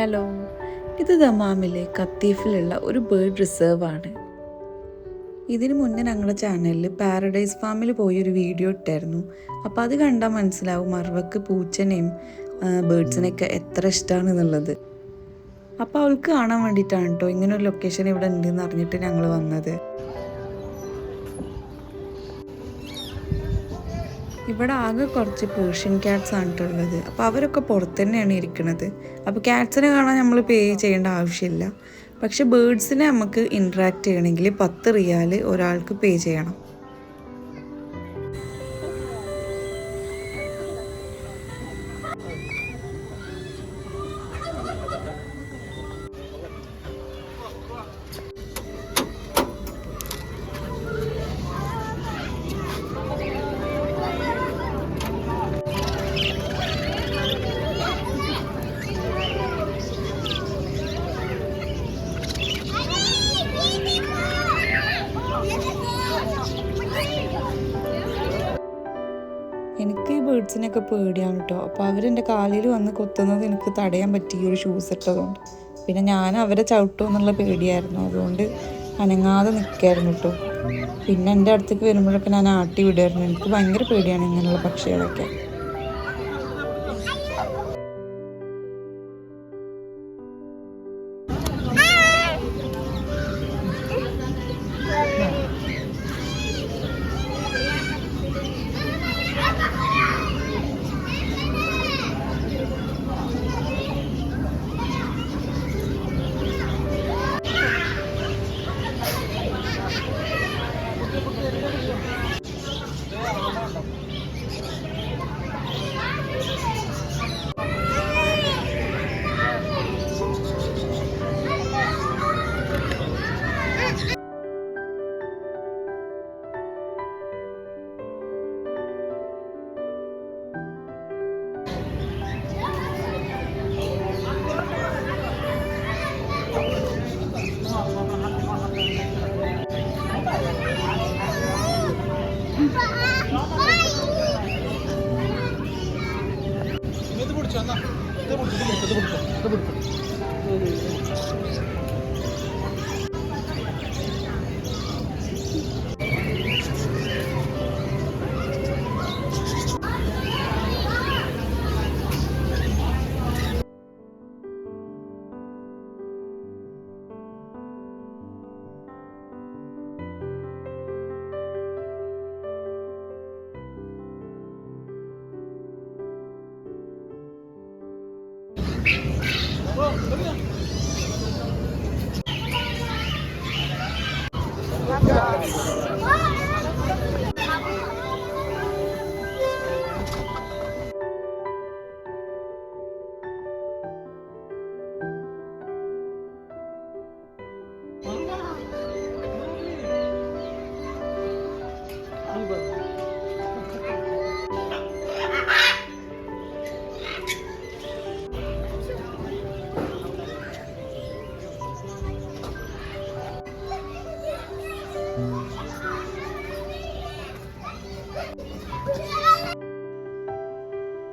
Hello, ഇത് ദമാമിലെ കത്തീഫിലുള്ള ഒരു bird reserve ആണ്. ഇതിനു മുന്നേ ഞങ്ങളുടെ ചാനലിൽ പാരഡൈസ് ഫാമിൽ പോയൊരു വീഡിയോ ഇട്ടായിരുന്നു. അപ്പോൾ അത് കണ്ടാൽ മനസ്സിലാവും മർവക്ക് പൂച്ചനെയും ബേർഡ്സിനെയൊക്കെ എത്ര ഇഷ്ടമാണെന്നുള്ളത്. അപ്പോൾ അവൾക്ക് കാണാൻ വേണ്ടിയിട്ടാണ് കേട്ടോ ഇങ്ങനൊരു ലൊക്കേഷൻ ഇവിടെ ഉണ്ടെന്ന് അറിഞ്ഞിട്ട് ഞങ്ങൾ വന്നത്. ഇവിടെ ആകെ കുറച്ച് പേർഷ്യൻ ക്യാറ്റ്സ് ആണ് ഉള്ളത്. അപ്പോൾ അവരൊക്കെ പുറത്ത് തന്നെയാണ് ഇരിക്കുന്നത്. അപ്പോൾ ക്യാറ്റ്സിനെ കാണാൻ നമ്മൾ പേ ചെയ്യേണ്ട ആവശ്യമില്ല. പക്ഷെ ബേർഡ്സിനെ നമുക്ക് ഇൻട്രാക്ട് ചെയ്യണമെങ്കിൽ 10 റിയാൽ ഒരാൾക്ക് പേ ചെയ്യണം. എനിക്ക് ഈ ബേർഡ്സിനൊക്കെ പേടിയാണ് കേട്ടോ. അപ്പോൾ അവരെൻ്റെ കാലിൽ വന്ന് കൊത്തുന്നത് എനിക്ക് തടയാൻ പറ്റി ഈ ഒരു ഷൂസ് ഇട്ടതുകൊണ്ട്. പിന്നെ ഞാൻ അവരെ ചവിട്ടുമോ എന്നുള്ള പേടിയായിരുന്നു, അതുകൊണ്ട് അനങ്ങാതെ നിൽക്കായിരുന്നു കേട്ടോ. പിന്നെ എൻ്റെ അടുത്തേക്ക് വരുമ്പോഴൊക്കെ ഞാൻ ആട്ടി വിടുമായിരുന്നു. എനിക്ക് ഭയങ്കര പേടിയാണ് ഇങ്ങനെയുള്ള പക്ഷികളൊക്കെ.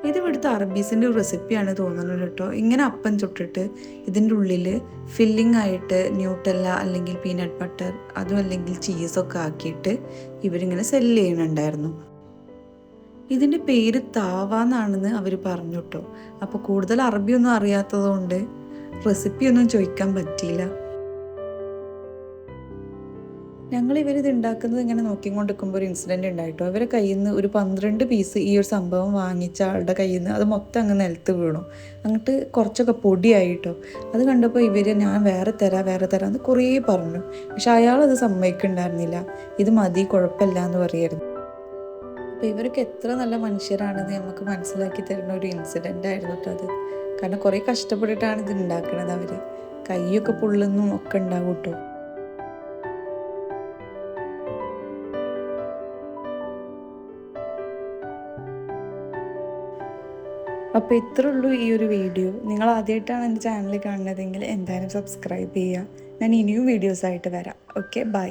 ഇത് ഇവിടുത്തെ അറബീസിൻ്റെ ഒരു റെസിപ്പിയാണ് തോന്നുന്നത് കേട്ടോ. ഇങ്ങനെ അപ്പം ചുട്ടിട്ട് ഇതിൻ്റെ ഉള്ളിൽ ഫില്ലിംഗ് ആയിട്ട് ന്യൂട്ടെല്ല അല്ലെങ്കിൽ പീനട്ട് ബട്ടർ അതും അല്ലെങ്കിൽ ചീസൊക്കെ ആക്കിയിട്ട് ഇവരിങ്ങനെ സെല്ല് ചെയ്യുന്നുണ്ടായിരുന്നു. ഇതിൻ്റെ പേര് താവാന്നാണെന്ന് അവർ പറഞ്ഞു കേട്ടോ. അപ്പോൾ കൂടുതൽ അറബിയൊന്നും അറിയാത്തതുകൊണ്ട് റെസിപ്പിയൊന്നും ചോദിക്കാൻ പറ്റിയില്ല. ഞങ്ങൾ ഇവരിത് ഉണ്ടാക്കുന്നത് ഇങ്ങനെ നോക്കിക്കൊണ്ടിരിക്കുമ്പോൾ ഒരു ഇൻസിഡൻറ്റ് ഉണ്ടായിട്ടോ. അവരെ കയ്യിൽ നിന്ന് ഒരു 12 പീസ് ഈ ഒരു സംഭവം വാങ്ങിച്ച ആളുടെ കയ്യിൽ നിന്ന് അത് മൊത്തം അങ്ങ് നിലത്ത് വീണു. അങ്ങോട്ട് കുറച്ചൊക്കെ പൊടിയായിട്ടോ. അത് കണ്ടപ്പോൾ ഞാൻ വേറെ തരാം എന്ന് കുറേ പറഞ്ഞു. പക്ഷെ അയാളത് സമ്മതിക്കുന്നുണ്ടായിരുന്നില്ല. ഇത് മതി, കുഴപ്പമില്ല എന്ന് പറയായിരുന്നു. അപ്പോൾ ഇവരൊക്കെ എത്ര നല്ല മനുഷ്യരാണെന്ന് നമുക്ക് മനസ്സിലാക്കി തരുന്ന ഒരു ഇൻസിഡൻ്റ് ആയിരുന്നു കേട്ടോ അത്. കാരണം കുറേ കഷ്ടപ്പെട്ടിട്ടാണ് ഇത് ഉണ്ടാക്കുന്നത്. അവർ കൈയൊക്കെ പൊള്ളുന്നും ഒക്കെ ഉണ്ടാവും കേട്ടോ. അപ്പോൾ ഇത്രേ ഉള്ളൂ ഈ ഒരു വീഡിയോ. നിങ്ങൾ ആദ്യമായിട്ടാണ് എൻ്റെ ചാനൽ കാണുന്നതെങ്കിൽ എന്തായാലും സബ്സ്ക്രൈബ് ചെയ്യുക. ഞാൻ ഇനിയും വീഡിയോസായിട്ട് വരാം. Okay, by.